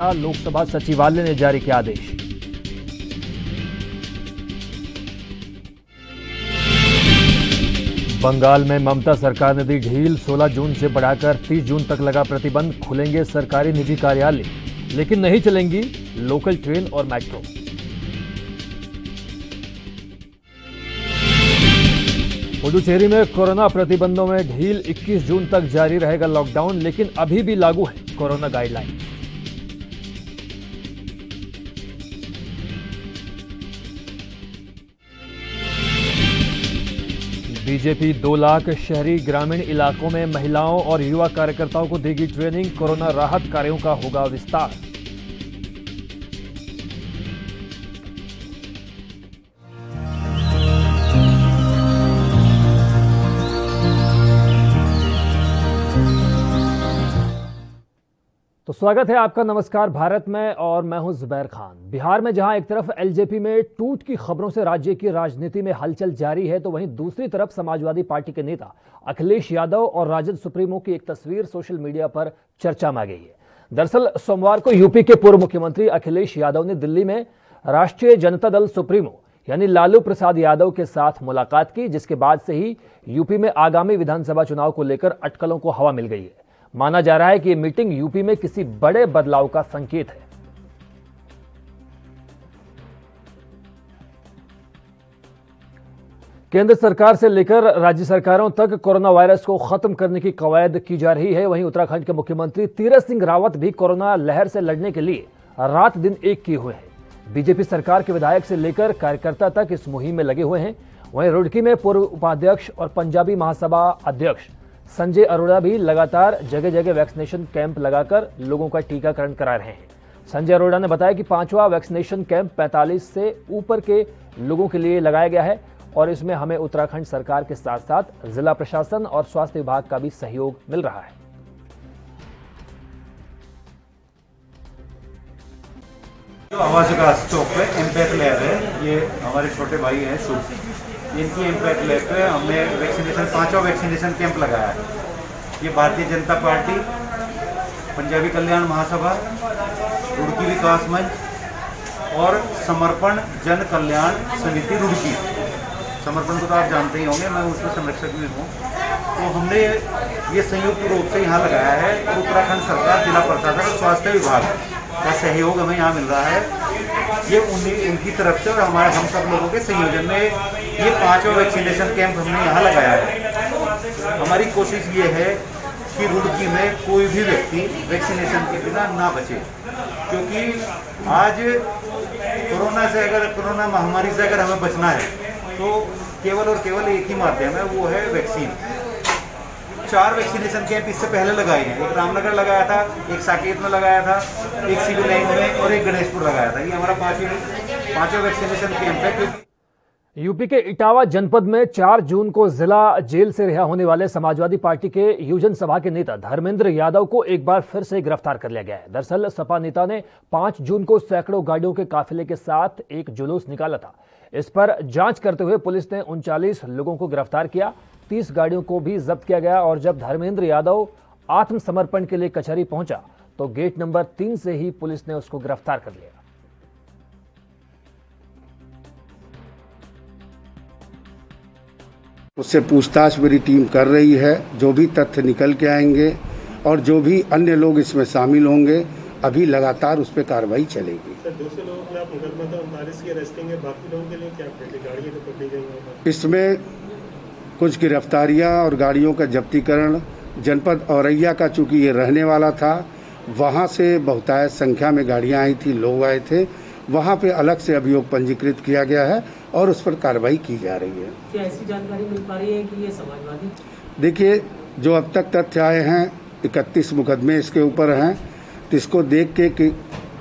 लोकसभा सचिवालय ने जारी किया आदेश। बंगाल में ममता सरकार ने दी ढील, 16 जून से बढ़ाकर 30 जून तक लगा प्रतिबंध। खुलेंगे सरकारी निजी कार्यालय, लेकिन नहीं चलेंगी लोकल ट्रेन और मेट्रो। पुडुचेरी में कोरोना प्रतिबंधों में ढील, 21 जून तक जारी रहेगा लॉकडाउन, लेकिन अभी भी लागू है कोरोना गाइडलाइन। बीजेपी 2 लाख शहरी ग्रामीण इलाकों में महिलाओं और युवा कार्यकर्ताओं को देगी ट्रेनिंग। कोरोना राहत कार्यों का होगा विस्तार। तो स्वागत है आपका नमस्कार भारत में, और मैं हूं जुबैर खान। बिहार में जहां एक तरफ एलजेपी में टूट की खबरों से राज्य की राजनीति में हलचल जारी है, तो वहीं दूसरी तरफ समाजवादी पार्टी के नेता अखिलेश यादव और राजद सुप्रीमो की एक तस्वीर सोशल मीडिया पर चर्चा में आ गई है। दरअसल सोमवार को यूपी के पूर्व मुख्यमंत्री अखिलेश यादव ने दिल्ली में राष्ट्रीय जनता दल सुप्रीमो यानी लालू प्रसाद यादव के साथ मुलाकात की, जिसके बाद से ही यूपी में आगामी विधानसभा चुनाव को लेकर अटकलों को हवा मिल गई है। माना जा रहा है कि यह मीटिंग यूपी में किसी बड़े बदलाव का संकेत है। केंद्र सरकार से लेकर राज्य सरकारों तक कोरोना वायरस को खत्म करने की कवायद की जा रही है। वहीं उत्तराखंड के मुख्यमंत्री तीरथ सिंह रावत भी कोरोना लहर से लड़ने के लिए रात दिन एक किए हुए हैं। बीजेपी सरकार के विधायक से लेकर कार्यकर्ता तक इस मुहिम में लगे हुए हैं। वहीं रुड़की में पूर्व उपाध्यक्ष और पंजाबी महासभा अध्यक्ष संजय अरोड़ा भी लगातार जगह जगह वैक्सीनेशन कैंप लगाकर लोगों का टीकाकरण करा रहे हैं। संजय अरोड़ा ने बताया कि 5वां वैक्सीनेशन कैंप 45 से ऊपर के लोगों के लिए लगाया गया है, और इसमें हमें उत्तराखंड सरकार के साथ साथ जिला प्रशासन और स्वास्थ्य विभाग का भी सहयोग मिल रहा है। जो आवास विकास चौक पे इम्पैक्ट लैब है, ये हमारे छोटे भाई हैं शुभ, इनकी इम्पैक्ट लैब पे हमने वैक्सीनेशन 5वां वैक्सीनेशन कैंप लगाया है। ये भारतीय जनता पार्टी, पंजाबी कल्याण महासभा, रुड़की विकास मंच और समर्पण जन कल्याण समिति रुड़की, समर्पण को तो आप जानते ही होंगे, मैं उसका संरक्षक भी हूँ। तो हमने ये संयुक्त रूप से यहाँ लगाया है, और उत्तराखंड सरकार, जिला प्रशासन और स्वास्थ्य विभाग का सहयोग हमें यहाँ मिल रहा है। ये उनकी तरफ से और हम सब लोगों के संयोजन में ये 5वां वैक्सीनेशन कैंप हमने यहाँ लगाया है। हमारी कोशिश ये है कि रुड़की में कोई भी व्यक्ति वैक्सीनेशन के बिना ना बचे, क्योंकि आज कोरोना महामारी से अगर हमें बचना है तो केवल और केवल एक ही माध्यम है, वो है वैक्सीन। 4 वैक्सीनेशन कैंप इससे पहले लगाए हैं। एक रामनगर लगाया था, एक साकेत में लगाया था, एक सिविल लाइन में और एक गणेशपुर लगाया था। ये हमारा 5वां वैक्सीनेशन कैंप है। यूपी के इटावा जनपद में 4 जून को जिला जेल से रिहा होने वाले समाजवादी पार्टी के युवजन सभा के नेता धर्मेंद्र यादव को एक बार फिर से गिरफ्तार कर लिया गया है। दरअसल सपा नेता ने 5 जून को सैकड़ों गाड़ियों के काफिले के साथ एक जुलूस निकाला था। इस पर जांच करते हुए पुलिस ने 39 लोगों को गिरफ्तार किया, 30 गाड़ियों को भी जब्त किया गया। और जब धर्मेंद्र यादव आत्मसमर्पण के लिए कचहरी पहुंचा तो गेट नंबर 3 से ही पुलिस ने उसको गिरफ्तार कर लिया। उससे पूछताछ मेरी टीम कर रही है। जो भी तथ्य निकल के आएंगे और जो भी अन्य लोग इसमें शामिल होंगे, अभी लगातार उस पर कार्रवाई चलेगी। सर, दूसरे लोगों के खिलाफ मुकदमा था, 39 की अरेस्टिंग है, बाकी लोगों के लिए क्या गाड़ियां तो पकड़ी गई हैं? इसमें कुछ गिरफ्तारियां और गाड़ियों का जब्तीकरण जनपद औरैया का, चूंकि ये रहने वाला था, वहाँ से बहुतायत संख्या में गाड़ियाँ आई थी, लोग आए थे, वहाँ पे अलग से अभियोग पंजीकृत किया गया है और उस पर कार्रवाई की जा रही है। क्या ऐसी जानकारी मिल पा रही है कि ये समाजवादी? देखिए, जो अब तक तथ्य आए हैं, 31 मुकदमे इसके ऊपर हैं, तो इसको देख के कि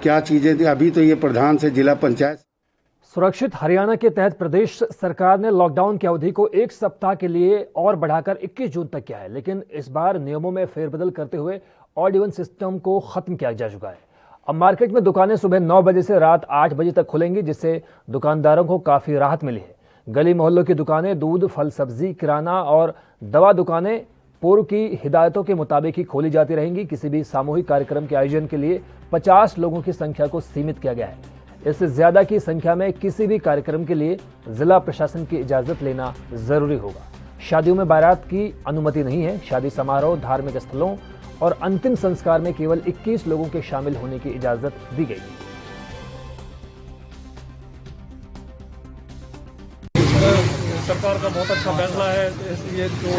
क्या चीजें थी। अभी तो ये प्रधान से जिला पंचायत। सुरक्षित हरियाणा के तहत प्रदेश सरकार ने लॉकडाउन की अवधि को 1 सप्ताह के लिए और बढ़ाकर 21 जून तक किया है, लेकिन इस बार नियमों में फेरबदल करते हुए ऑड इवन सिस्टम को खत्म किया जा चुका है। अब मार्केट में दुकानें सुबह 9 बजे से रात 8 बजे तक खुलेंगी, जिससे दुकानदारों को काफी राहत मिली है। गली मोहल्लों की दुकानें, दूध, फल सब्जी, किराना और दवा दुकानें पूर्व की हिदायतों के मुताबिक ही खोली जाती रहेंगी। किसी भी सामूहिक कार्यक्रम के आयोजन के लिए 50 लोगों की संख्या को सीमित किया गया है। इससे ज्यादा की संख्या में किसी भी कार्यक्रम के लिए जिला प्रशासन की इजाजत लेना जरूरी होगा। शादियों में बारात की अनुमति नहीं है। शादी समारोह, धार्मिक स्थलों और अंतिम संस्कार में केवल 21 लोगों के शामिल होने की इजाजत दी गई है। सरकार का बहुत अच्छा फैसला है। ये जो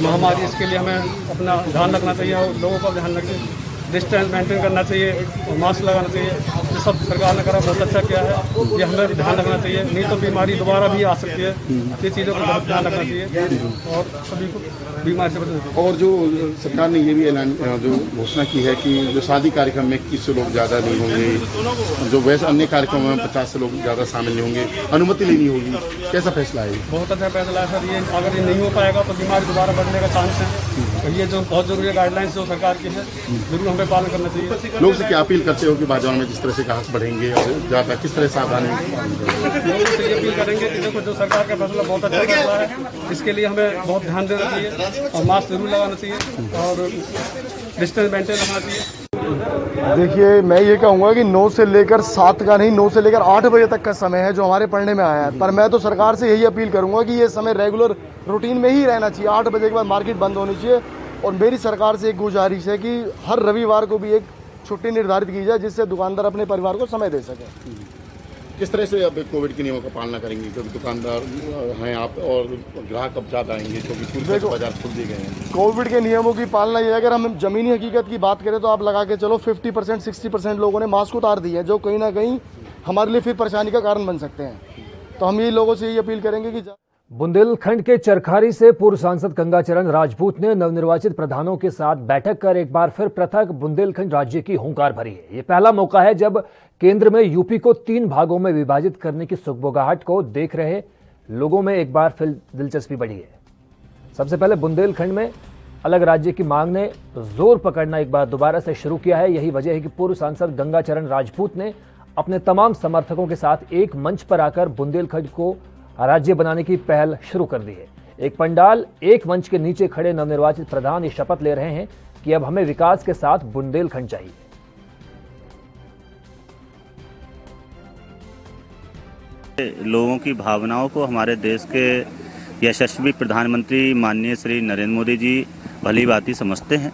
महामारी, इसके लिए हमें अपना ध्यान रखना चाहिए और लोगों का ध्यान रखें, डिस्टेंस मेंटेन करना चाहिए और मास्क लगाना चाहिए। ये सब सरकार ने करा, बहुत अच्छा किया है। ये हमें भी ध्यान रखना चाहिए, नहीं तो बीमारी दोबारा भी आ सकती है। ये चीज़ों का बहुत ध्यान रखना चाहिए और सभी को बीमारी से बचना चाहिए। और जो सरकार ने ये भी ऐलान जो घोषणा की है कि जो शादी कार्यक्रम में 21 लोग ज़्यादा नहीं होंगे, जो वैसे अन्य कार्यक्रमों में 50 लोग ज़्यादा शामिल नहीं होंगे, अनुमति लेनी होगी। कैसा फैसला है? बहुत अच्छा फैसला है सर। ये अगर ये नहीं हो पाएगा तो बीमारी दोबारा बढ़ने का चांस है। ये जो बहुत जरूरी गाइडलाइंस जो सरकार की है, जरूर हमें पालन करना चाहिए। लोग से क्या अपील करते हो कि बाजार में जिस तरह से ग्राहक बढ़ेंगे और ज़्यादा किस तरह सावधानी? लोगों से ये अपील करेंगे कि देखो, जो सरकार का फैसला बहुत अच्छा फैसला है, इसके लिए हमें बहुत ध्यान देना चाहिए और मास्क जरूर लगाना चाहिए और डिस्टेंस मेंटेन रखना चाहिए। देखिए, मैं ये कहूँगा कि 9 से लेकर 7 का नहीं, 9 से लेकर 8 बजे तक का समय है जो हमारे पढ़ने में आया है। पर मैं तो सरकार से यही अपील करूँगा कि ये समय रेगुलर रूटीन में ही रहना चाहिए। 8 बजे के बाद मार्केट बंद होनी चाहिए। और मेरी सरकार से एक गुजारिश है कि हर रविवार को भी एक छुट्टी निर्धारित की जाए, जिससे दुकानदार अपने परिवार को समय दे सके। किस तरह से अब कोविड के नियमों का पालना करेंगे, क्योंकि दुकानदार हैं आप और ग्राहक अब ज़्यादा आएंगे क्योंकि पूरे बाजार खुल दिए गए हैं? कोविड के नियमों की पालना ये है, अगर हम ज़मीनी हकीकत की बात करें तो आप लगा के चलो 50% 60% लोगों ने मास्क उतार दिए हैं, जो कहीं ना कहीं हमारे लिए फिर परेशानी का कारण बन सकते हैं। तो हम ये लोगों से यही अपील करेंगे कि बुंदेलखंड के चरखारी से पूर्व सांसद गंगाचरण राजपूत ने नवनिर्वाचित प्रधानों के साथ बैठक कर एक बार फिर पृथक बुंदेलखंड राज्य की हुंकार भरी है। ये पहला मौका है जब केंद्र में यूपी को 3 भागों में विभाजित करने की सुगबुगाहट को देख रहे लोगों में एक बार फिर दिलचस्पी बढ़ी है। सबसे पहले बुंदेलखंड में अलग राज्य की मांग ने जोर पकड़ना एक बार दोबारा से शुरू किया है। यही वजह है कि पूर्व सांसद गंगाचरण राजपूत ने अपने तमाम समर्थकों के साथ एक मंच पर आकर बुंदेलखंड को राज्य बनाने की पहल शुरू कर दी है। एक पंडाल, एक मंच के नीचे खड़े नवनिर्वाचित प्रधान ये शपथ ले रहे हैं कि अब हमें विकास के साथ बुंदेलखंड चाहिए। लोगों की भावनाओं को हमारे देश के यशस्वी प्रधानमंत्री माननीय श्री नरेंद्र मोदी जी भली भांति समझते हैं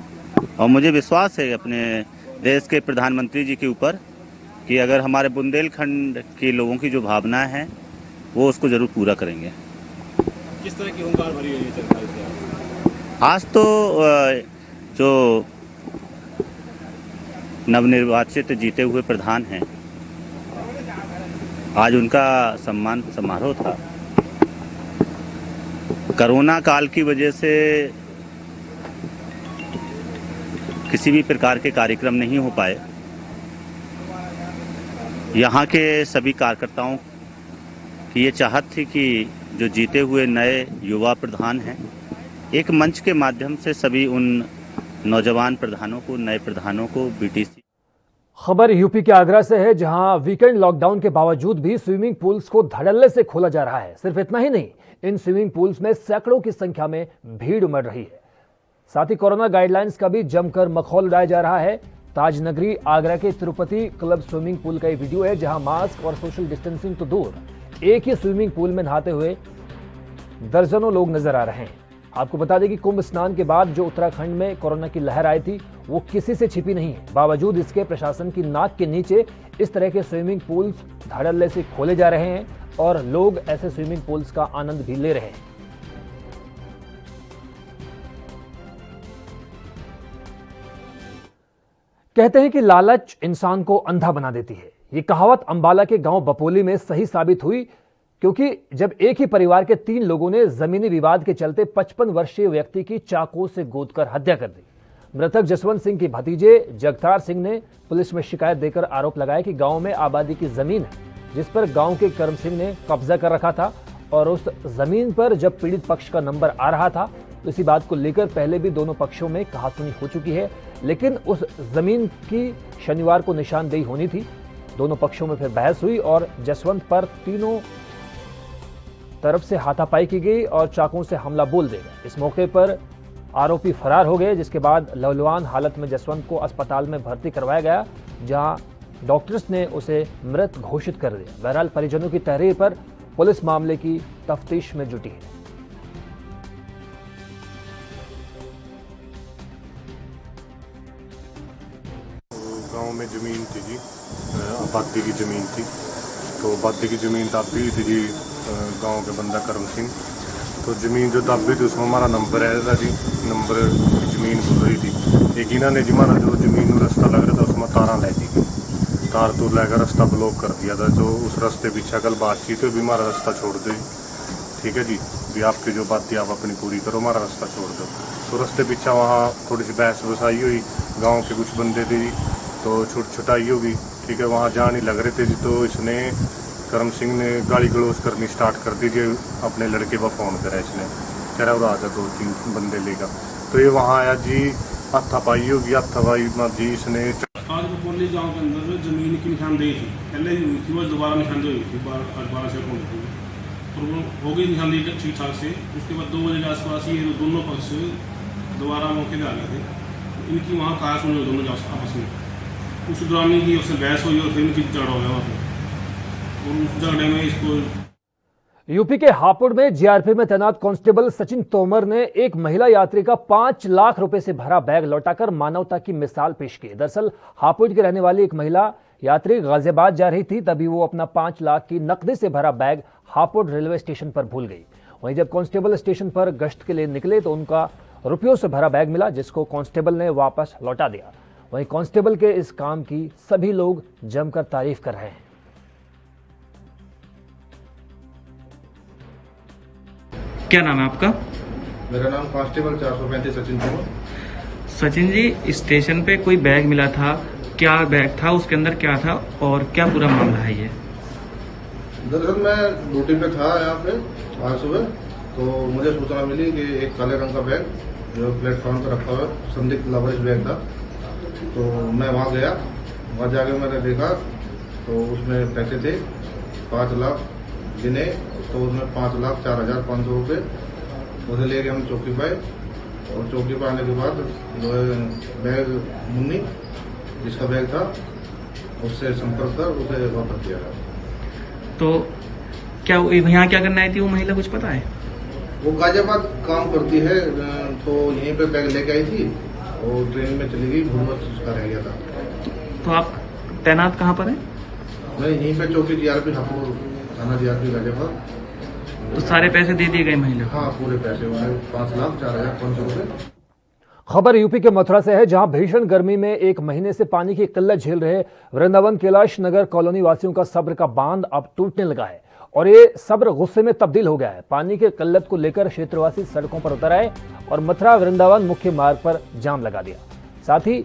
और मुझे विश्वास है अपने देश के प्रधानमंत्री जी के ऊपर कि अगर हमारे बुंदेलखंड के लोगों की जो भावनाएं हैं वो उसको जरूर पूरा करेंगे। किस तरह की हुंकार भरी हुई है सरकार से? आज तो जो नवनिर्वाचित जीते हुए प्रधान हैं, आज उनका सम्मान समारोह था। कोरोना काल की वजह से किसी भी प्रकार के कार्यक्रम नहीं हो पाए। यहाँ के सभी कार्यकर्ताओं की ये चाहत थी कि जो जीते हुए नए युवा प्रधान हैं, एक मंच के माध्यम से सभी उन नौजवान प्रधानों को, नए प्रधानों को बीटीसी। खबर यूपी के आगरा से है, जहां वीकेंड लॉकडाउन के बावजूद भी स्विमिंग पूल्स को धड़ल्ले से खोला जा रहा है। सिर्फ इतना ही नहीं, इन स्विमिंग पूल्स में सैकड़ों की संख्या में भीड़ उमड़ रही है। साथ ही कोरोना गाइडलाइंस का भी जमकर मखौल उड़ाया जा रहा है। ताजनगरी आगरा के तिरुपति क्लब स्विमिंग पूल का ये वीडियो है, जहां मास्क और सोशल डिस्टेंसिंग तो दूर, एक ही स्विमिंग पूल में नहाते हुए दर्जनों लोग नजर आ रहे हैं। आपको बता दें कि कुंभ स्नान के बाद जो उत्तराखंड में कोरोना की लहर आई थी, वो किसी से छिपी नहीं है। बावजूद इसके प्रशासन की नाक के नीचे इस तरह के स्विमिंग पूल्स धड़ल्ले से खोले जा रहे हैं और लोग ऐसे स्विमिंग पूल्स का आनंद भी ले रहे हैं। कहते हैं कि लालच इंसान को अंधा बना देती है। ये कहावत अंबाला के गांव बपोली में सही साबित हुई, क्योंकि जब एक ही परिवार के 3 लोगों ने जमीनी विवाद के चलते 55 वर्षीय व्यक्ति की चाकू से गोदकर हत्या कर दी। मृतक जसवंत सिंह के भतीजे जगतार सिंह ने पुलिस में शिकायत देकर आरोप लगाया कि गांव में आबादी की जमीन है, जिस पर गांव के करम सिंह ने कब्जा कर रखा था और उस जमीन पर जब पीड़ित पक्ष का नंबर आ रहा था तो इसी बात को लेकर पहले भी दोनों पक्षों में कहासुनी हो चुकी है। लेकिन उस जमीन की शनिवार को निशानदेही होनी थी। दोनों पक्षों में फिर बहस हुई और जसवंत पर तीनों तरफ से हाथापाई की गई और चाकुओं से हमला बोल दिया गया। इस मौके पर आरोपी फरार हो गए, जिसके बाद लहूलुहान हालत में जसवंत को अस्पताल में भर्ती करवाया गया, जहां डॉक्टर्स ने उसे मृत घोषित कर दिया। बहरहाल परिजनों की तहरीर पर पुलिस मामले की तफ्तीश में जुटी है। गांव में ज़मीन थी जी, आबादी की ज़मीन थी, तो आबादी की ज़मीन दाबी थी जी गांव के बंदा करम सिंह। तो ज़मीन जो दाबी थी उसमें हमारा नंबर है जी, नंबर की ज़मीन गुजर रही थी। एक इन्होंने जी हमारा जो ज़मीन में रास्ता लग रहा था उसमें तारा लै दी गई, तार तो लेकर रास्ता ब्लॉक कर दिया था। जो उस रास्ते पीछे कल बातचीत हुई भी हमारा रास्ता छोड़ दो, ठीक है जी, भी आपकी जो बात थी आप अपनी पूरी करो, हमारा रास्ता छोड़ दो। तो रास्ते पीछे वहाँ थोड़ी सी बहस वसाई हुई, गाँव के कुछ बंदे थे जी, तो छुटाई होगी, ठीक है, वहाँ जा नहीं लग रहे थे जी। तो इसने करम सिंह ने गाली गलौज करनी स्टार्ट कर दी जी, अपने लड़के पर फ़ोन करा इसने, कह रहा वो आता 2-3 बंदे लेगा। तो ये वहाँ आया जी, हाथापाई होगी, हाथापाई में जी इसने आज बपोली गाँव के अंदर ज़मीन की निशानदेही थी, पहले ही हुई थी, वो दोबारा निशानदेही हुई थी 12 से कौन थी, और वो हो गई निशानदेही ठीक ठाक से। उसके बाद 2 बजे के आसपास ये दोनों पक्ष दोबारा मौके पर आ गए थे। इनकी वहाँ कहा सुनी दोनों आपस में, उस दौरान की उससे बहस हुई और फिर इनकी झगड़ा हो गया वहाँ पर, और उस झगड़े में इसको। यूपी के हापुड़ में जीआरपी में तैनात कांस्टेबल सचिन तोमर ने एक महिला यात्री का 5 लाख रुपए से भरा बैग लौटाकर मानवता की मिसाल पेश की। दरअसल हापुड़ की रहने वाली एक महिला यात्री गाजियाबाद जा रही थी, तभी वो अपना 5 लाख की नकदी से भरा बैग हापुड़ रेलवे स्टेशन पर भूल गई। वहीं जब कांस्टेबल स्टेशन पर गश्त के लिए निकले तो उनका रुपयों से भरा बैग मिला, जिसको कांस्टेबल ने वापस लौटा दिया। वहीं कांस्टेबल के इस काम की सभी लोग जमकर तारीफ कर रहे हैं। क्या नाम है आपका? मेरा नाम कांस्टेबल 435 सचिन तोमर। सचिन जी, स्टेशन पे कोई बैग मिला था, क्या बैग था, उसके अंदर क्या था और क्या पूरा मामला है ये? दरअसल मैं ड्यूटी पे था यहाँ पे आज सुबह, तो मुझे सूचना मिली कि एक काले रंग का बैग जो प्लेटफॉर्म पर रखा हुआ संदिग्ध लावारिस बैग था। तो मैं वहाँ गया, वहाँ जाके मैंने देखा तो उसमें पैसे थे 5 लाख गिने, तो उसमें 5,04,500 रुपये उसे लेके हम चौकी पाए, और चौकी पर आने के बाद जो है बैग मुन्नी जिसका बैग था उससे संपर्क कर उसे वापस किया गया। तो क्या यहाँ क्या करना आई थी वो महिला, कुछ पता है? वो गाजियाबाद काम करती है, तो यहीं पे बैग लेके आई थी और ट्रेन में चली गई, भूलवश उसका रह गया था। तो आप तैनात कहाँ पर हैं? मैं यहीं पे चौकी जीआरपी हापुड़ थाना जीआरपी गाजियाबाद। तो सारे पैसे दे दिए गए महिला? हाँ, पूरे पैसे उन्हें 5,04,500 रुपये। खबर यूपी के मथुरा से है, जहां भीषण गर्मी में 1 महीने से पानी की किल्लत झेल रहे वृंदावन कैलाश नगर कॉलोनी वासियों का सब्र का बांध अब टूटने लगा है और ये सब्र गुस्से में तब्दील हो गया है। पानी की किल्लत को लेकर क्षेत्रवासी सड़कों पर उतर आए और मथुरा वृंदावन मुख्य मार्ग पर जाम लगा दिया। साथ ही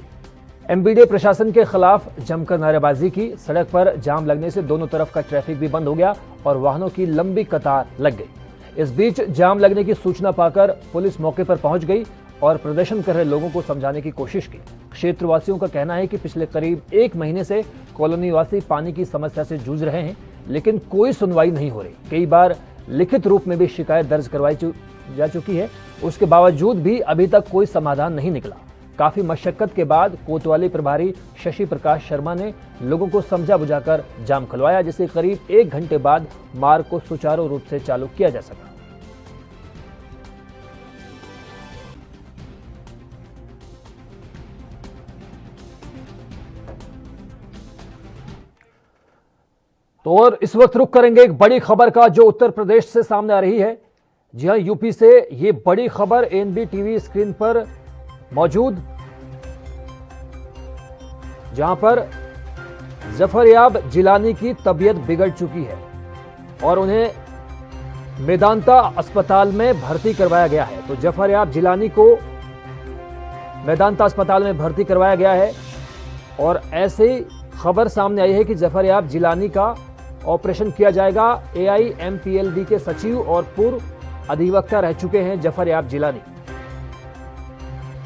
एमबीडीए प्रशासन के खिलाफ जमकर नारेबाजी की। सड़क पर जाम लगने से दोनों तरफ का ट्रैफिक भी बंद हो गया और वाहनों की लंबी कतार लग गई। इस बीच जाम लगने की सूचना पाकर पुलिस मौके पर पहुंच गई और प्रदर्शन कर रहे लोगों को समझाने की कोशिश की। क्षेत्रवासियों का कहना है कि पिछले करीब 1 महीने से कॉलोनी वासी पानी की समस्या से जूझ रहे हैं, लेकिन कोई सुनवाई नहीं हो रही। कई बार लिखित रूप में भी शिकायत दर्ज करवाई जा चुकी है, उसके बावजूद भी अभी तक कोई समाधान नहीं निकला। काफी मशक्कत के बाद कोतवाली प्रभारी शशि प्रकाश शर्मा ने लोगों को समझा बुझाकर जाम खुलवाया, जिससे करीब 1 घंटे बाद मार्ग को सुचारू रूप से चालू किया जा सका। तो और इस वक्त रुक करेंगे एक बड़ी खबर का, जो उत्तर प्रदेश से सामने आ रही है। जी हां, यूपी से ये बड़ी खबर एनबी टीवी स्क्रीन पर मौजूद, जहां पर जफरयाब जिलानी की तबीयत बिगड़ चुकी है और उन्हें मेदांता अस्पताल में भर्ती करवाया गया है। तो जफरयाब जिलानी को मेदांता अस्पताल में भर्ती करवाया गया है और ऐसे ही खबर सामने आई है कि जफरयाब जिलानी का ऑपरेशन किया जाएगा। AIMPLD के सचिव और पूर्व अधिवक्ता रह चुके हैं जफरयाब जिलानी।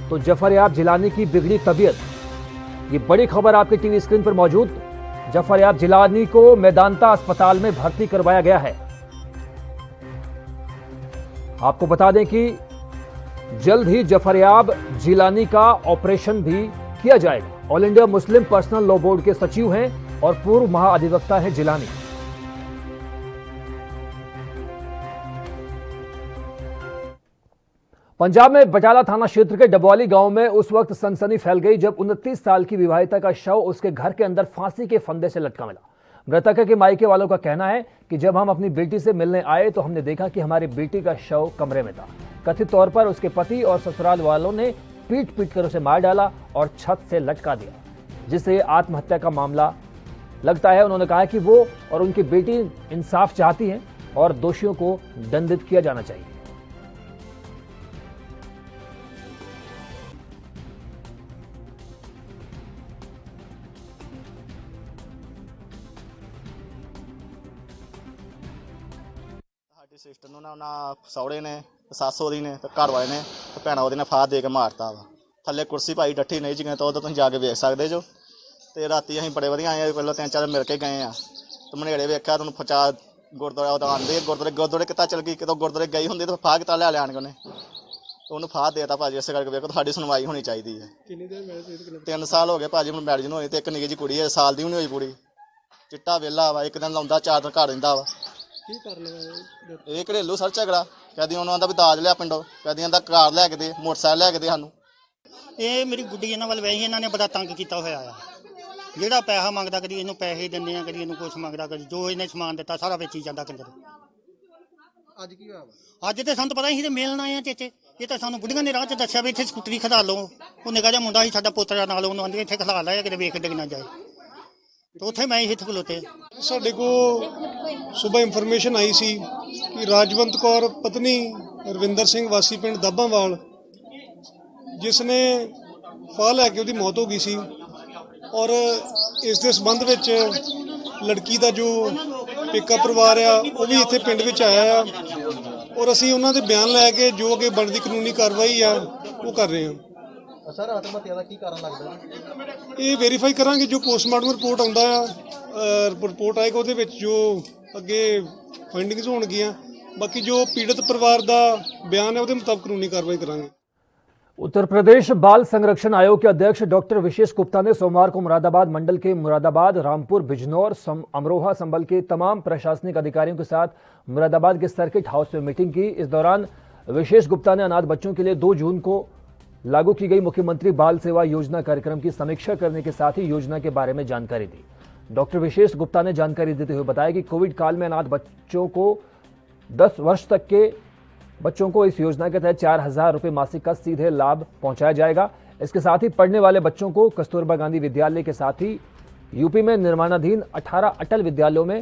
तो जफरयाब जिलानी की बिगड़ी तबीयत, ये बड़ी खबर आपके टीवी स्क्रीन पर मौजूद। जफरयाब जिलानी को मेदांता अस्पताल में भर्ती करवाया गया है। आपको बता दें कि जल्द ही जफरयाब जिलानी का ऑपरेशन भी किया जाएगा। All India Muslim personal law board के सचिव हैं और पूर्व महाअधिवक्ता हैं जिलानी। पंजाब में बटाला थाना क्षेत्र के डबौली गांव में उस वक्त सनसनी फैल गई जब 29 साल की विवाहिता का शव उसके घर के अंदर फांसी के फंदे से लटका मिला। मृतक के मायके वालों का कहना है कि जब हम अपनी बेटी से मिलने आए तो हमने देखा कि हमारी बेटी का शव कमरे में था। कथित तौर पर उसके पति और ससुराल वालों ने पीट कर उसे मार डाला और छत से लटका दिया, जिससे आत्महत्या का मामला लगता है। उन्होंने कहा कि वो और उनकी बेटी इंसाफ चाहती हैं और दोषियों को दंडित किया जाना चाहिए। सिस्टर ना सौड़े ने सस ओदी ने घर वाले ने भैन ओदी ने फाह दे के मारता वा। थले कुर्सी भाई डट्ठी नहीं जी तो तुम जाके वेख सकते जो। तो राती अं बड़े वधिया आए, पहले 3-4 मिल के गए तो मनेड़े वेख्या तुम फचा गुरुद्वारा आते गुरुद्वारे कितना चल गई कि गुरुद्वारे गई होंगी तो फाह कितना लिया उन्हें तो उन्होंने फाह देता भाजी। इस करके वेखो साड़ी सुनवाई होनी चाहिए। 3 साल हो गए भाजी मैं मैरिज होई तो एक निकी जी कुड़ी है साल की भी नहीं हुई पूरी। चिट्टा वेला वा, एक दिन लाउंदा 4 दिन घर रहिंदा वा। ये घरेलू सर झगड़ा कदी उन्होंने भी दाज लिया पिंडों, कदी आंदा कार लैके दे, मोटरसाइकिल लैके दे सानू। ये मेरी गुड्डी इन्होंने वाल वैसे इन्होंने बड़ा तंग किया होया है। ਜਿਹੜਾ ਪੈਸਾ ਮੰਗਦਾ ਕਦੀ ਇਹਨੂੰ ਪੈਸੇ ਦਿੰਦੇ ਆ, ਕਦੀ ਇਹਨੂੰ ਕੁਛ ਮੰਗਦਾ, ਕਦੀ ਜੋ ਇਹਨੇ ਸਮਾਨ ਦਿੱਤਾ ਸਾਰਾ ਵੇਚੀ ਜਾਂਦਾ ਕੰਜਰ। ਅੱਜ ਕੀ ਹੋਇਆ? ਅੱਜ ਤੇ ਸਾਨੂੰ ਪਤਾ ਹੀ ਤੇ ਮਿਲਣ ਆਏ ਆ ਚੇਚੇ। ਇਹ ਤਾਂ ਸਾਨੂੰ ਬੁੱਢੀਆਂ ਨੇ ਰਾਹ 'ਚ ਦੱਸਿਆ ਵੀ ਇੱਥੇ ਸਕੂਟਰੀ ਖੜਾ ਲਓ। ਉਹ ਨਿੱਕਾ ਜਿਹਾ ਮੁੰਡਾ ਸੀ ਸਾਡਾ ਪੋਤਰਾ ਨਾਲ, ਉਹਨੂੰ ਆਂਦੀ ਇੱਥੇ ਖੜਾ ਲਾਇਆ ਕਿਤੇ ਵੇਖ ਡਿੱਗ ਨਾ ਜਾਏ। तो उत्थे मैं इत्थे खलोते। साडे को सुबह इंफॉर्मेशन आई सी कि राजवंत कौर पत्नी रविंदर सिंह वासी पिंड दाबावाल जिसने फाह लैके उसकी मौत हो गई सी और इस दे संबंध विच लड़की का जो पेका परिवार आ वो भी इत्थे पिंड विच आया और असीं उन्हां दे बयान लैके जो अगे बनदी कानूनी कार्रवाई आ वो कर रहे हैं। सर आत्महत्या का की कारण लगता है? ये वेरीफाई करांगे जो पोस्टमार्टम रिपोर्ट आउंदा आ रिपोर्ट आएगा ਉਹਦੇ ਵਿੱਚ जो ਅੱਗੇ ਫਾਈਂਡਿੰਗਸ ਹੋਣਗੀਆਂ। बाकी जो पीड़ित परिवार का बयान है ਉਹਦੇ ਮੁਤਾਬਕ ਕਾਨੂੰਨੀ कार्रवाई करांगे। उत्तर प्रदेश बाल संरक्षण आयोग के अध्यक्ष डॉक्टर विशेष गुप्ता ने सोमवार को मुरादाबाद मंडल के मुरादाबाद, रामपुर, बिजनौर, अमरोहा संभल के तमाम प्रशासनिक अधिकारियों के साथ मुरादाबाद के सर्किट हाउस में मीटिंग की। इस दौरान विशेष गुप्ता ने अनाथ बच्चों के लिए 2 जून को लागू की गई मुख्यमंत्री बाल सेवा योजना कार्यक्रम की समीक्षा करने के साथ ही योजना के बारे में जानकारी दी। डॉक्टर विशेष गुप्ता ने जानकारी देते हुए बताया कि कोविड काल में अनाथ बच्चों को 10 वर्ष तक के बच्चों को इस योजना के तहत 4,000 रुपये मासिक का सीधे लाभ पहुंचाया जाएगा। इसके साथ ही पढ़ने वाले बच्चों को कस्तूरबा गांधी विद्यालय के साथ ही यूपी में निर्माणाधीन 18 अटल विद्यालयों में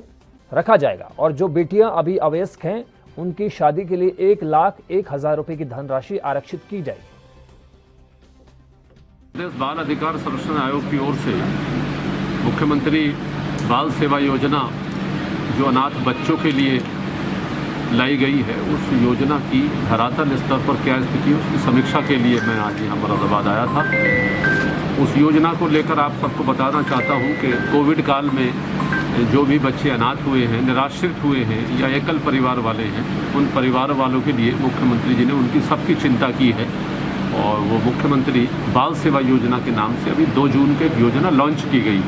रखा जाएगा और जो बेटियां अभी अवयस्क हैं उनकी शादी के लिए 1,01,000 रुपये की धनराशि आरक्षित की जाएगी। प्रदेश बाल अधिकार संरक्षण आयोग की ओर से मुख्यमंत्री बाल सेवा योजना जो अनाथ बच्चों के लिए लाई गई है उस योजना की धरातल स्तर पर क्या स्थिति है उसकी समीक्षा के लिए मैं आज यहाँ मुरादाबाद आया था। उस योजना को लेकर आप सबको बताना चाहता हूँ कि कोविड काल में जो भी बच्चे अनाथ हुए हैं, निराश्रित हुए हैं या एकल परिवार वाले हैं, उन परिवार वालों के लिए मुख्यमंत्री जी ने उनकी सबकी चिंता की है और वो मुख्यमंत्री बाल सेवा योजना के नाम से अभी 2 जून को एक योजना लॉन्च की गई।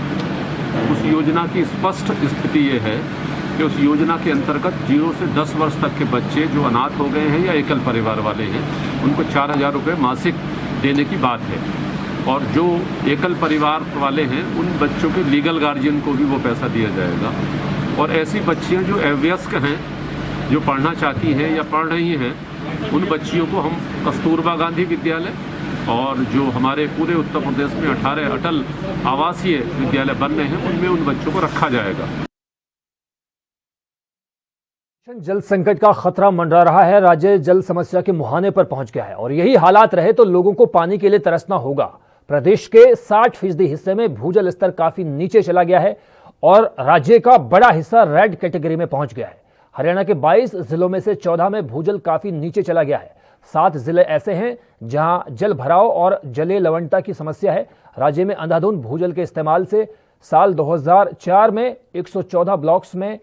उस योजना की स्पष्ट स्थिति ये है कि उस योजना के अंतर्गत 0 से 10 वर्ष तक के बच्चे जो अनाथ हो गए हैं या एकल परिवार वाले हैं उनको 4,000 रुपये मासिक देने की बात है और जो एकल परिवार वाले हैं उन बच्चों के लीगल गार्जियन को भी वो पैसा दिया जाएगा। और ऐसी बच्चियाँ जो अवयस्क हैं, जो पढ़ना चाहती हैं या पढ़ रही हैं, उन बच्चियों को हम कस्तूरबा गांधी विद्यालय और जो हमारे पूरे उत्तर प्रदेश में 18 अटल आवासीय विद्यालय बन रहे हैं उनमें उन बच्चों को रखा जाएगा। जल संकट का खतरा मंडरा रहा है। राज्य जल समस्या के मुहाने पर पहुंच गया है और यही हालात रहे तो लोगों को पानी के लिए तरसना होगा। प्रदेश के 60% हिस्से में भूजल स्तर काफी नीचे चला गया है और राज्य का बड़ा हिस्सा रेड कैटेगरी में पहुंच गया है। हरियाणा के 22 जिलों में से 14 में भूजल काफी नीचे चला गया है। 7 जिले ऐसे हैं जहां जल भराव और जलीय लवणता की समस्या है। राज्य में अंधाधुंध भूजल के इस्तेमाल से साल 2004 में 114 ब्लॉक्स में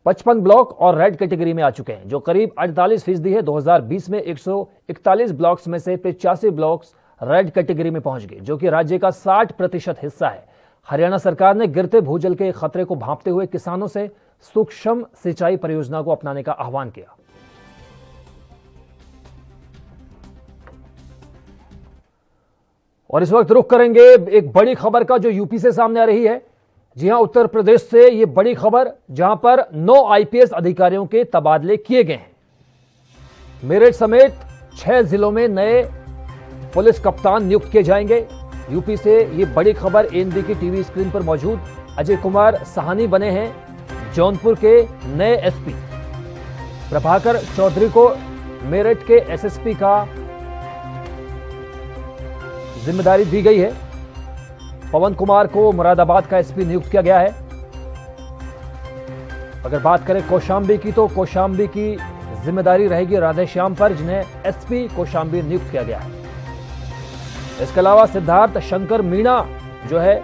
55 ब्लॉक और रेड कैटेगरी में आ चुके हैं, जो करीब 48% है। 2020 में 141 ब्लॉक्स में से 85 ब्लॉक्स रेड कैटेगरी में पहुंच गए, जो कि राज्य का 60% हिस्सा है। हरियाणा सरकार ने गिरते भूजल के खतरे को भांपते हुए किसानों से सूक्ष्म सिंचाई परियोजना को अपनाने का आह्वान किया। और इस वक्त रुख करेंगे एक बड़ी खबर का, जो यूपी से सामने आ रही है। जी हां, उत्तर प्रदेश से ये बड़ी खबर, जहां पर 9 आईपीएस अधिकारियों के तबादले किए गए हैं। मेरठ समेत 6 जिलों में नए पुलिस कप्तान नियुक्त किए जाएंगे। यूपी से ये बड़ी खबर एएनबी की टीवी स्क्रीन पर मौजूद अजय कुमार साहनी बने हैं जौनपुर के नए एसपी। प्रभाकर चौधरी को मेरठ के एसएसपी का जिम्मेदारी दी गई है। पवन कुमार को मुरादाबाद का एसपी नियुक्त किया गया है। अगर बात करें कौशाम्बी की, तो कौशाम्बी की जिम्मेदारी रहेगी राधेश्याम पर, जिन्हें एसपी कौशाम्बी नियुक्त किया गया है। इसके अलावा सिद्धार्थ शंकर मीणा जो है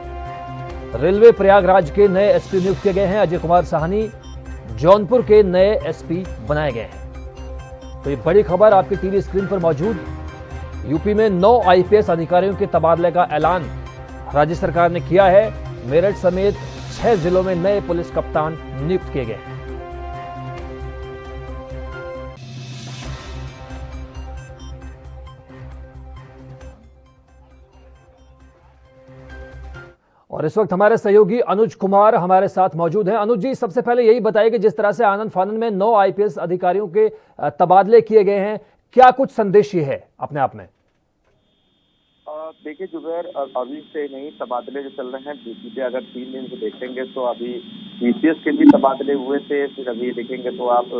रेलवे प्रयागराज के नए एसपी नियुक्त किए गए हैं। अजय कुमार साहनी जौनपुर के नए एसपी बनाए गए हैं। तो ये बड़ी खबर आपकी टीवी स्क्रीन पर मौजूद। यूपी में 9 आईपीएस अधिकारियों के तबादले का ऐलान राज्य सरकार ने किया है। मेरठ समेत 6 जिलों में नए पुलिस कप्तान नियुक्त किए गए हैं। और इस वक्त हमारे सहयोगी अनुज कुमार हमारे साथ मौजूद हैं। अनुज जी, सबसे पहले यही बताइए कि जिस तरह से आनंद फानंद में 9 आईपीएस अधिकारियों के तबादले किए गए हैं, क्या कुछ संदेश ये है अपने आप में? देखिए जुबैर, अभी से नहीं तबादले जो चल रहे हैं, बीते अगर 3 दिन से देखेंगे तो अभी पीसीएस के भी तबादले हुए थे, फिर अभी देखेंगे तो आप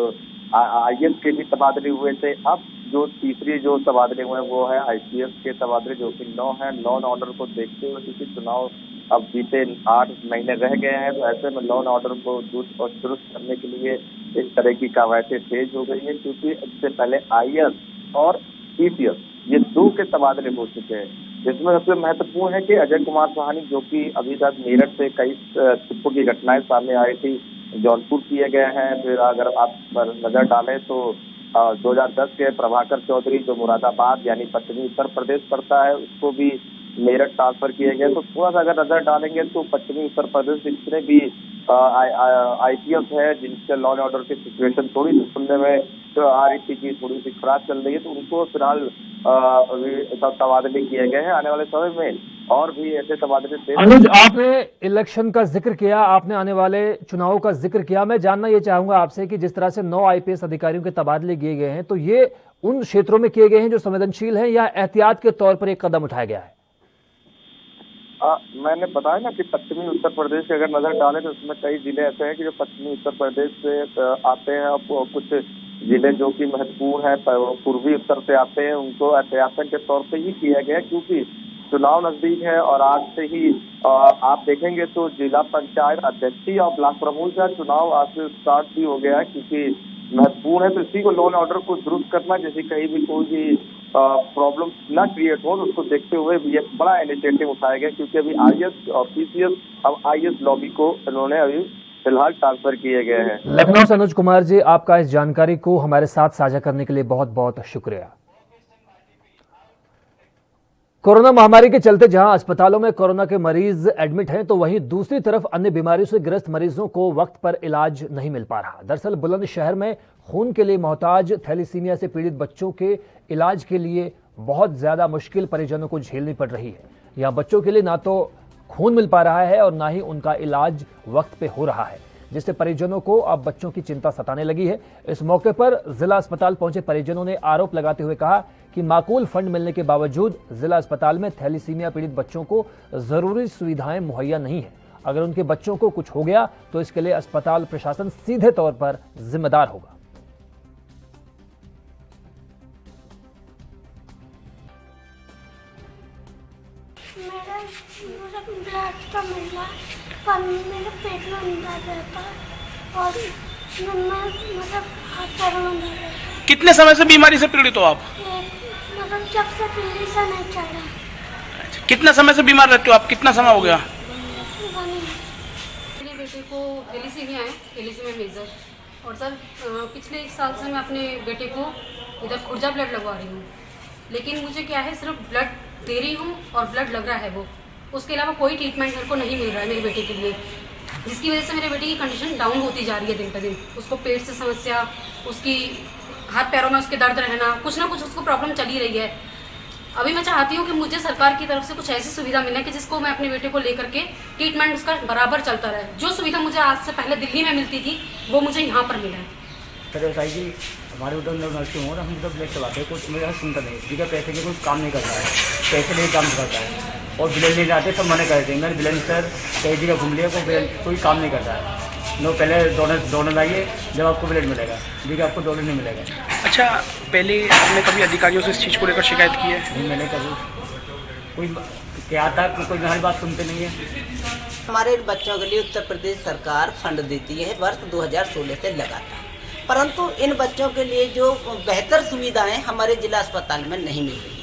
आईएएस के भी तबादले हुए थे। अब जो तीसरी जो तबादले हुए हैं वो है आईपीएस के तबादले, जो कि 9 है। लॉ एंड ऑर्डर को देखते हुए, क्योंकि चुनाव अब बीते 8 महीने रह गए हैं, तो ऐसे में लॉ एंड ऑर्डर को दुरुस्त करने के लिए इस तरह की कवायदें तेज हो गई है। क्योंकि इससे पहले आईएएस और पीसीएस ये 2 के तबादले हो चुके हैं, जिसमें सबसे महत्वपूर्ण है कि अजय कुमार साहनी, जो कि अभी तक मेरठ से कई छिपकों की घटनाएं सामने आई थी, जौनपुर किए गए हैं। फिर अगर आप नजर डालें तो 2010 के प्रभाकर चौधरी, जो मुरादाबाद यानी पश्चिमी उत्तर प्रदेश पड़ता है, उसको भी मेरठ ट्रांसफर किए गए। तो थोड़ा सा अगर नजर डालेंगे तो पश्चिमी उत्तर प्रदेश जितने भी आईपीएस है, जिनके लॉ एंड ऑर्डर की सिचुएशन थोड़ी सी सुनने में तो आ रही थी कि थोड़ी सी खराब चल रही है, तो उनको फिलहाल तबादले किए गए हैं। आने वाले समय में और भी ऐसे तबादले। अनुज, आपने इलेक्शन का जिक्र किया, आपने आने वाले चुनावों का जिक्र किया। मैं जानना ये चाहूंगा आपसे कि जिस तरह से 9 आईपीएस अधिकारियों के तबादले किए गए हैं, तो ये उन क्षेत्रों में किए गए हैं जो संवेदनशील हैं, या एहतियात के तौर पर एक कदम उठाया गया है? मैंने बताया ना कि पश्चिमी उत्तर प्रदेश की अगर नजर डालें तो उसमें कई जिले ऐसे हैं कि जो पश्चिमी उत्तर प्रदेश से आते हैं। अब कुछ जिले जो कि महत्वपूर्ण है पूर्वी उत्तर से आते हैं, उनको एहतियात के तौर पे ही किया गया, क्योंकि चुनाव नजदीक है। और आज से ही आप देखेंगे तो जिला पंचायत अध्यक्ष और ब्लॉक प्रमुख का चुनाव आज से स्टार्ट भी हो गया है, क्योंकि महत्वपूर्ण है। तो इसी को लॉ एंड ऑर्डर को दुरुस्त करना, जैसे कहीं भी कोई भी प्रॉब्लम ना क्रिएट हो, तो उसको देखते हुए भी एक बड़ा इनिशिएटिव उठाया गया। क्योंकि अभी आईएएस और पीसीएस, अब आईएएस लॉबी को इन्होंने अभी फिलहाल ट्रांसफर किए गए हैं। लखनऊ से अनुज कुमार जी, आपका इस जानकारी को हमारे साथ साझा करने के लिए बहुत बहुत शुक्रिया। कोरोना महामारी के चलते जहां अस्पतालों में कोरोना के मरीज एडमिट हैं, तो वहीं दूसरी तरफ अन्य बीमारियों से ग्रस्त मरीजों को वक्त पर इलाज नहीं मिल पा रहा। दरअसल बुलंदशहर में खून के लिए मोहताज थैलीसीमिया से पीड़ित बच्चों के इलाज के लिए बहुत ज्यादा मुश्किल परिजनों को झेलनी पड़ रही है। यहाँ बच्चों के लिए ना तो खून मिल पा रहा है और ना ही उनका इलाज वक्त पे हो रहा है, जिससे परिजनों को अब बच्चों की चिंता सताने लगी है। इस मौके पर जिला अस्पताल पहुंचे परिजनों ने आरोप लगाते हुए कहा कि माकूल फंड मिलने के बावजूद जिला अस्पताल में थैलीसीमिया पीड़ित बच्चों को जरूरी सुविधाएं मुहैया नहीं है। अगर उनके बच्चों को कुछ हो गया तो इसके लिए अस्पताल प्रशासन सीधे तौर पर जिम्मेदार होगा। मेरे पेट में दर्द रहता है और मतलब हाथ पैरों में दर्द रहता है। कितने समय से बीमारी से पीड़ित हो आप? मतलब जब से पीली से नहीं चल रहा। कितना समय से बीमार रहते हो आप? कितना समय हो गया? मेरे बेटे को एलईसी में आए, एलईसी में मेजर। और सर पिछले 1 साल से मैं अपने बेटे को इधर खुर्जा ब्लड लगवा रही हूँ, लेकिन मुझे क्या है सिर्फ ब्लड दे रही हूँ और ब्लड लग रहा है वो, उसके अलावा कोई ट्रीटमेंट मेरे को नहीं मिल रहा है मेरे बेटे के लिए, जिसकी वजह से मेरे बेटे की कंडीशन डाउन होती जा रही है दिन पर दिन। उसको पेट से समस्या, उसकी हाथ पैरों में उसके दर्द रहना, कुछ ना कुछ उसको प्रॉब्लम चली रही है। अभी मैं चाहती हूँ कि मुझे सरकार की तरफ से कुछ ऐसी सुविधा मिले कि जिसको मैं अपने बेटे को लेकर के ट्रीटमेंट उसका बराबर चलता रहे। जो सुविधा मुझे आज से पहले दिल्ली में मिलती थी वो मुझे यहाँ पर मिला है। सर ऐसा जी हमारे उधर नर्सिंग हो रहा, हम जब ब्लड चलाते हैं कुछ मेरा सुनता नहीं, ठीक है, पैसे के कुछ काम नहीं करता है, पैसे नहीं काम करता है और ब्लड नहीं जाते, सब मना करते हैं। मैंने ब्लड सर कई जगह घूम लिया, कोई काम नहीं करता है। नो पहले डोनर लाइए, जब आपको ब्लड मिलेगा, ठीक है, आपको डोनर नहीं मिलेगा। अच्छा, पहले आपने कभी अधिकारियों से इस चीज़ को लेकर शिकायत की है? नहीं, मैंने कभी कोई क्या था, कोई हमारी बात सुनते नहीं है। हमारे बच्चों के लिए उत्तर प्रदेश सरकार फंड देती है वर्ष 2016 से लगातार, परंतु इन बच्चों के लिए जो बेहतर सुविधाएं हमारे जिला अस्पताल में नहीं मिल रही है।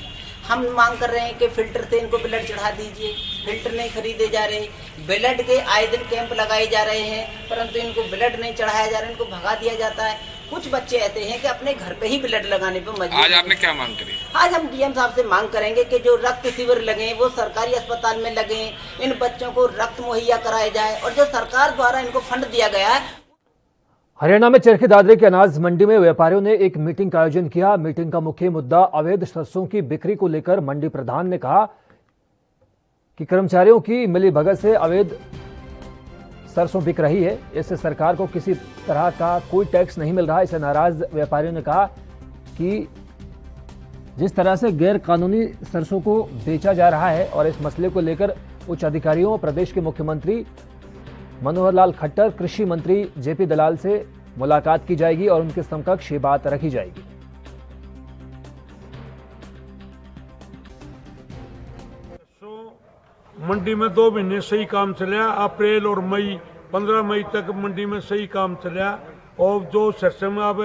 हम मांग कर रहे हैं कि फिल्टर से इनको ब्लड चढ़ा दीजिए, फिल्टर नहीं खरीदे जा रहे, ब्लड के आए दिन कैंप लगाए जा रहे हैं, परंतु इनको ब्लड नहीं चढ़ाया जा रहा है, इनको भगा दिया जाता है। कुछ बच्चे ऐसे हैं कि अपने घर पे ही ब्लड लगाने पे मजबूर। आज आपने क्या मांग करी? आज हम डीएम साहब से मांग करेंगे कि जो रक्त शिविर लगे वो सरकारी अस्पताल में लगे, इन बच्चों को रक्त मुहैया कराया जाए और जो सरकार द्वारा इनको फंड दिया गया है। हरियाणा में चरखी दादरी के अनाज मंडी में व्यापारियों ने एक मीटिंग का आयोजन किया। मीटिंग का मुख्य मुद्दा अवैध सरसों की बिक्री को लेकर मंडी प्रधान ने कहा कि कर्मचारियों की मिलीभगत से अवैध सरसों बिक रही है, इससे सरकार को किसी तरह का कोई टैक्स नहीं मिल रहा। इससे नाराज व्यापारियों ने कहा कि जिस तरह से गैर कानूनी सरसों को बेचा जा रहा है और इस मसले को लेकर उच्च अधिकारियों, प्रदेश के मुख्यमंत्री मनोहर लाल खट्टर, कृषि मंत्री जेपी दलाल से मुलाकात की जाएगी और उनके समकक्ष ये बात रखी जाएगी। मंडी में 2 महीने सही काम चला, अप्रैल और मई 15 मई तक मंडी में सही काम चला और जो सरसों में अब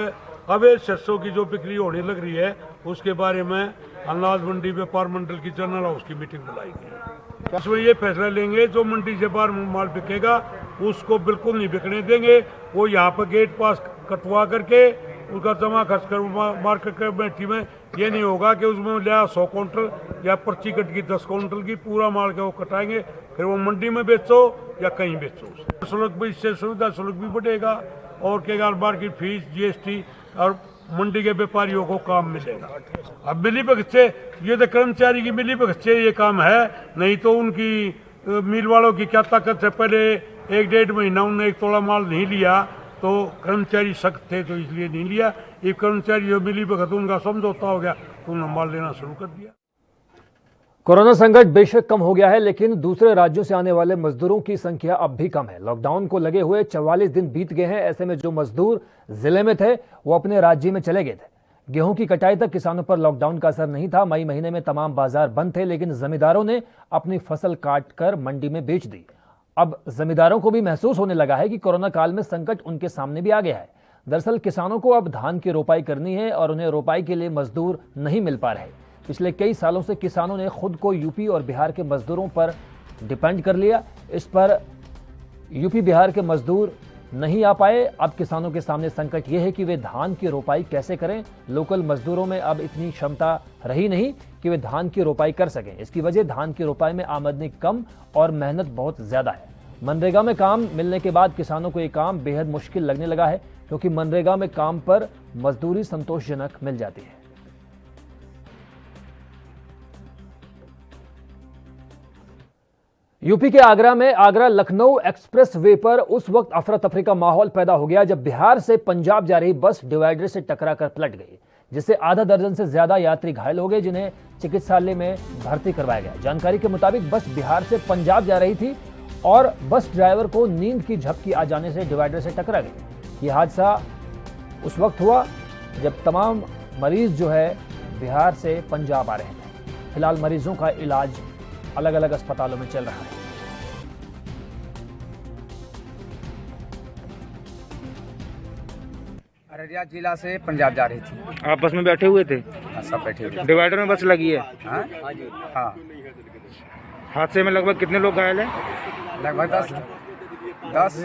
अवैध सरसों की जो बिक्री होने लग रही है उसके बारे में अनाज मंडी व्यापार मंडल की जनरल हाउस की मीटिंग बुलाई गई। इसमें ये फैसला लेंगे जो मंडी से बाहर माल बिकेगा उसको बिल्कुल नहीं बिकने देंगे। वो यहाँ पर गेट पास कटवा करके उसका जमा खर्च कर मार्केट कमेटी में ये नहीं होगा कि उसमें लिया 100 क्विंटल या पर्ची कट की 10 क्विंटल की, पूरा माल के वो कटाएंगे, फिर वो मंडी में बेचो या कहीं बेचो। शुल्क भी इससे सुविधा शुल्क भी बढ़ेगा और क्या मार्केट फीस, जीएसटी और मंडी के व्यापारियों को काम मिलेगा। अब मिलीभगत से ये तो कर्मचारी की मिलीभगत से ये काम है, नहीं तो उनकी मिल वालों की क्या ताकत है। पहले 1-1.5 महीना उन्होंने 1 तोला माल नहीं लिया तो कर्मचारी सख्त थे तो इसलिए नहीं लिया। ये कर्मचारी जो मिलीभगत उनका समझौता हो गया तो उन्होंने माल लेना शुरू कर दिया। कोरोना संकट बेशक कम हो गया है, लेकिन दूसरे राज्यों से आने वाले मजदूरों की संख्या अब भी कम है। लॉकडाउन को लगे हुए 44 दिन बीत गए हैं। ऐसे में जो मजदूर जिले में थे वो अपने राज्य में चले गए थे। गेहूं की कटाई तक किसानों पर लॉकडाउन का असर नहीं था। मई महीने में तमाम बाजार बंद थे, लेकिन जमींदारों ने अपनी फसल काट कर मंडी में बेच दी। अब जमींदारों को भी महसूस होने लगा है कि कोरोना काल में संकट उनके सामने भी आ गया है। दरअसल किसानों को अब धान की रोपाई करनी है और उन्हें रोपाई के लिए मजदूर नहीं मिल पा रहे। पिछले कई सालों से किसानों ने खुद को यूपी और बिहार के मजदूरों पर डिपेंड कर लिया। इस पर यूपी बिहार के मजदूर नहीं आ पाए। अब किसानों के सामने संकट यह है कि वे धान की रोपाई कैसे करें। लोकल मजदूरों में अब इतनी क्षमता रही नहीं कि वे धान की रोपाई कर सकें। इसकी वजह धान की रोपाई में आमदनी कम और मेहनत बहुत ज्यादा है। मनरेगा में काम मिलने के बाद किसानों को ये काम बेहद मुश्किल लगने लगा है, क्योंकि मनरेगा में काम पर मजदूरी संतोषजनक मिल जाती है। यूपी के आगरा में आगरा लखनऊ एक्सप्रेस वे पर उस वक्त अफरा तफरी का माहौल पैदा हो गया जब बिहार से पंजाब जा रही बस डिवाइडर से टकराकर पलट गई, जिससे आधा दर्जन से ज्यादा यात्री घायल हो गए, जिन्हें चिकित्सालय में भर्ती करवाया गया। जानकारी के मुताबिक बस बिहार से पंजाब जा रही थी और बस ड्राइवर को नींद की झपकी आ जाने से डिवाइडर से टकरा गई। यह हादसा उस वक्त हुआ जब तमाम मरीज जो है बिहार से पंजाब आ रहे थे। फिलहाल मरीजों का इलाज अलग अलग अस्पतालों में चल रहा है। अररिया जिला से पंजाब जा रही थी। आप बस में बैठे हुए थे? हाँ, सब बैठे हुए। डिवाइडर में बस लगी है? हाँ हाँ। हादसे में लगभग कितने लोग घायल हैं? लगभग 10। 10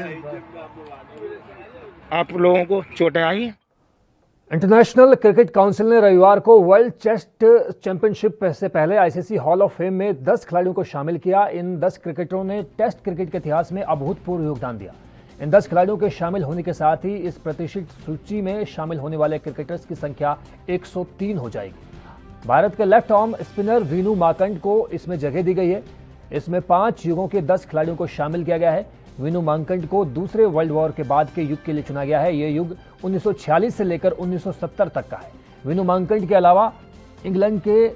आप लोगों को चोटें आई हैं। इंटरनेशनल क्रिकेट काउंसिल ने रविवार को वर्ल्ड टेस्ट चैंपियनशिप से पहले आईसीसी हॉल ऑफ फेम में 10 खिलाड़ियों को शामिल किया। इन 10 क्रिकेटरों ने टेस्ट क्रिकेट के इतिहास में अभूतपूर्व योगदान दिया। इन 10 खिलाड़ियों के शामिल होने के साथ ही इस प्रतिष्ठित सूची में शामिल होने वाले क्रिकेटर्स की संख्या 103 हो जाएगी। भारत के left arm spinner Vinoo Mankad को इसमें जगह दी गई है। इसमें 5 युगों के 10 खिलाड़ियों को शामिल किया गया है। वीनू मांकड को दूसरे वर्ल्ड वॉर के बाद के युग के लिए चुना गया है। यह युग 1946 से लेकर 1970 तक का है। वीनू मांकड के अलावा इंग्लैंड के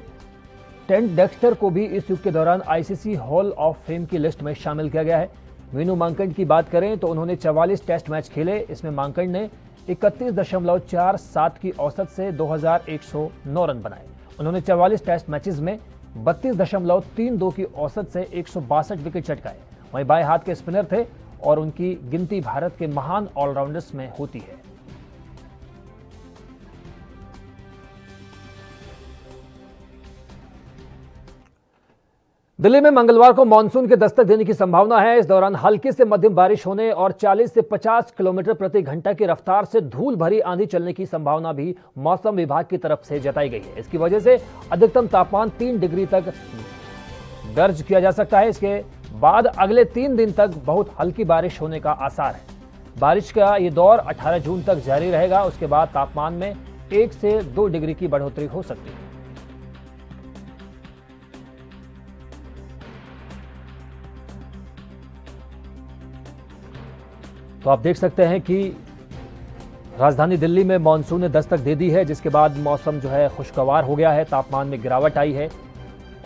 टेंट डेक्स्टर को भी इस युग के दौरान आईसीसी हॉल ऑफ फेम की लिस्ट में शामिल किया गया है। वीनू मांकड की बात करें तो उन्होंने 44 टेस्ट मैच खेले। इसमें मांकड ने 31.47 की औसत से 2109 रन बनाए। उन्होंने 44 टेस्ट मैचेस में 32.32 की औसत से 162 विकेट चटकाए। वहीं बाएं हाथ के स्पिनर थे और उनकी गिनती भारत के महान ऑलराउंडर्स में होती है। दिल्ली में मंगलवार को मानसून के दस्तक देने की संभावना है। इस दौरान हल्की से मध्यम बारिश होने और 40 से 50 किलोमीटर प्रति घंटा की रफ्तार से धूल भरी आंधी चलने की संभावना भी मौसम विभाग की तरफ से जताई गई है। इसकी वजह से अधिकतम तापमान 3 डिग्री तक दर्ज किया जा सकता है। इसके बाद अगले 3 दिन तक बहुत हल्की बारिश होने का आसार है। बारिश का ये दौर 18 जून तक जारी रहेगा। उसके बाद तापमान में 1 से 2 डिग्री की बढ़ोतरी हो सकती है। तो आप देख सकते हैं कि राजधानी दिल्ली में मानसून ने दस्तक दे दी है, जिसके बाद मौसम जो है खुशगवार हो गया है। तापमान में गिरावट आई है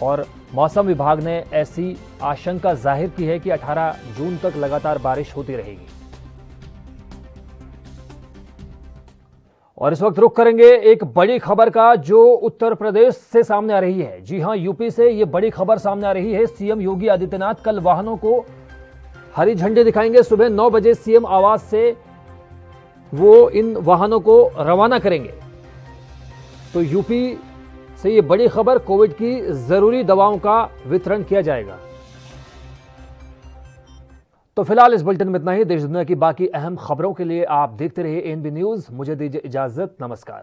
और मौसम विभाग ने ऐसी आशंका जाहिर की है कि 18 जून तक लगातार बारिश होती रहेगी। और इस वक्त रुख करेंगे एक बड़ी खबर का, जो उत्तर प्रदेश से सामने आ रही है। जी हां, यूपी से ये बड़ी खबर सामने आ रही है। सीएम योगी आदित्यनाथ कल वाहनों को हरी झंडी दिखाएंगे। सुबह 9 बजे सीएम आवास से वो इन वाहनों को रवाना करेंगे। तो यूपी से ये बड़ी खबर, कोविड की जरूरी दवाओं का वितरण किया जाएगा। तो फिलहाल इस बुलेटिन में इतना ही। देश दुनिया की बाकी अहम खबरों के लिए आप देखते रहिए एएनबी न्यूज। मुझे दीजिए इजाजत। नमस्कार।